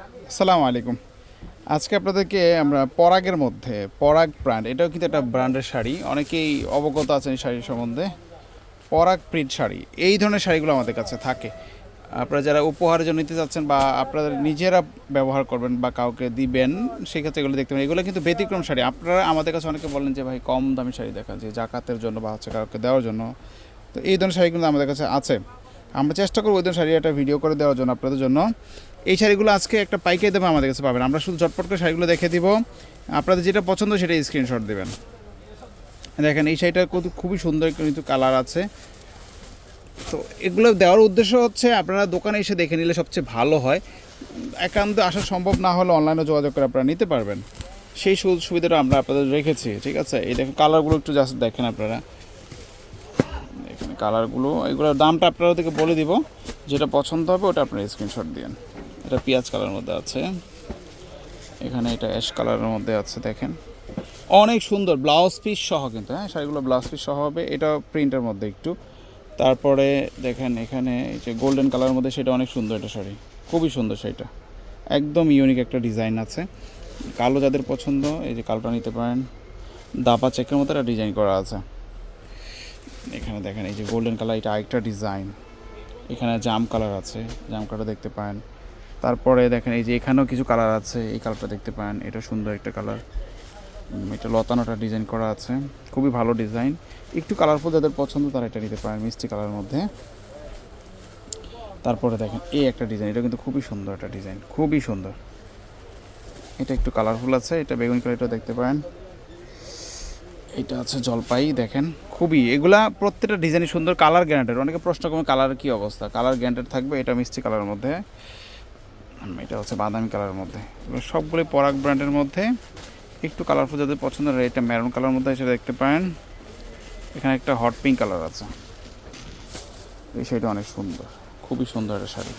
আসসালামু আলাইকুম। আজকে আপনাদেরকে আমরা পরাগের মধ্যে পরাগ ব্র্যান্ড, এটাও কিন্তু একটা ব্র্যান্ডের শাড়ি, অনেকেই অবগত আছেন এই শাড়ির সম্বন্ধে। পরাগ প্রিন্ট শাড়ি, এই ধরনের শাড়িগুলো আমাদের কাছে থাকে। আপনারা যারা উপহারের জন্য নিতে চাচ্ছেন বা আপনারা নিজেরা ব্যবহার করবেন বা কাউকে দিবেন, সেক্ষেত্রে এগুলো দেখতে পারেন। এগুলো কিন্তু ব্যতিক্রম শাড়ি। আপনারা আমাদের কাছে অনেকে বলেন যে ভাই কম দামি শাড়ি দেখা, যে জাকাতের জন্য বা হচ্ছে কাউকে দেওয়ার জন্য। তো এই ধরনের শাড়িগুলো আমাদের কাছে আছে। আমরা চেষ্টা করবো ওই ধরনের শাড়ি একটা ভিডিও করে দেওয়ার জন্য আপনাদের জন্য। এই শাড়িগুলো আজকে একটা পাইকারি দামে আমাদের কাছে পাবেন। আমরা শুধু ঝটপট করে শাড়িগুলো দেখে দিব, আপনাদের যেটা পছন্দ সেটা স্ক্রিনশট দেবেন। দেখেন এই শাড়িটার খুবই সুন্দর কিন্তু কালার আছে। তো এগুলো দেওয়ার উদ্দেশ্য হচ্ছে আপনারা দোকানে এসে দেখে নিলে সবচেয়ে ভালো হয়। একান্ত আসা সম্ভব না হলে অনলাইনে যোগাযোগ করে আপনারা নিতে পারবেন, সেই সুযোগ সুবিধাটা আমরা আপনাদের রেখেছি। ঠিক আছে, এই দেখেন কালারগুলো একটু জাস্ট দেখেন আপনারা, এখানে কালারগুলো, এগুলোর দামটা আপনাদেরকে বলে দিব। যেটা পছন্দ হবে ওটা আপনারা স্ক্রিনশট দিন। এটা পেঁয়াজ কালারের মধ্যে আছে, এখানে এটা অ্যাশ কালারের মধ্যে আছে। দেখেন অনেক সুন্দর ব্লাউজ পিস সহ কিন্তু, হ্যাঁ শাড়িগুলো ব্লাউজ পিস সহ হবে। এটা প্রিন্টের মধ্যে একটু। তারপরে দেখেন এখানে এই যে গোল্ডেন কালারের মধ্যে, সেটা অনেক সুন্দর। এটা শাড়ি খুবই সুন্দর, শাড়িটা একদম ইউনিক একটা ডিজাইন আছে। কালো যাদের পছন্দ এই যে কালোটা নিতে পারেন। দাবা চেকের মতো একটা ডিজাইন করা আছে। এখানে দেখেন এই যে গোল্ডেন কালার, এটা আরেকটা ডিজাইন। এখানে জাম কালার আছে, জাম কালারটা দেখতে পারেন। তারপরে দেখেন এই যে এখানেও কিছু কালার আছে, এই কালারটা দেখতে পারেন, এটা সুন্দর একটা কালার। এটা লতানোটা ডিজাইন করা আছে, খুবই ভালো ডিজাইন। একটু কালারফুল যাদের পছন্দ তারা এটা নিতে পারেন, মিষ্টি কালারের মধ্যে। তারপরে দেখেন এই একটা ডিজাইন, এটা কিন্তু খুবই সুন্দর একটা ডিজাইন, খুবই সুন্দর। এটা একটু কালারফুল আছে, এটা বেগুনি কালারটা দেখতে পারেন। এটা আছে জলপাই, দেখেন খুবই, এগুলা প্রত্যেকটা ডিজাইনই সুন্দর, কালার গ্যারান্টেড। অনেকে প্রশ্ন করবেন কালারের কী অবস্থা, কালার গ্যারান্টেড থাকবে। এটা মিষ্টি কালারের মধ্যে, এটা হচ্ছে বাদামি কালারের মধ্যে। এগুলো সবগুলোই পরাগ ব্র্যান্ডের মধ্যে। একটু কালারফুল যাদের পছন্দ, এটা মেরুন কালার মধ্যে সেটা দেখতে পারেন। এখানে একটা হট পিঙ্ক কালার আছে, এই শাড়িটা অনেক সুন্দর, খুবই সুন্দর একটা শাড়ি।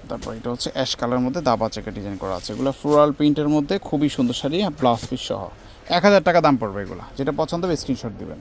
তারপর এটা হচ্ছে অ্যাশ কালারের মধ্যে দাবা চেকের ডিজাইন করা আছে। এগুলো ফ্লোরাল প্রিন্টের মধ্যে খুবই সুন্দর শাড়ি, ব্লাউজ পিস সহ। 1000 টাকা দাম পড়বে এগুলো। যেটা পছন্দ হবে স্ক্রিনশট দিবেন।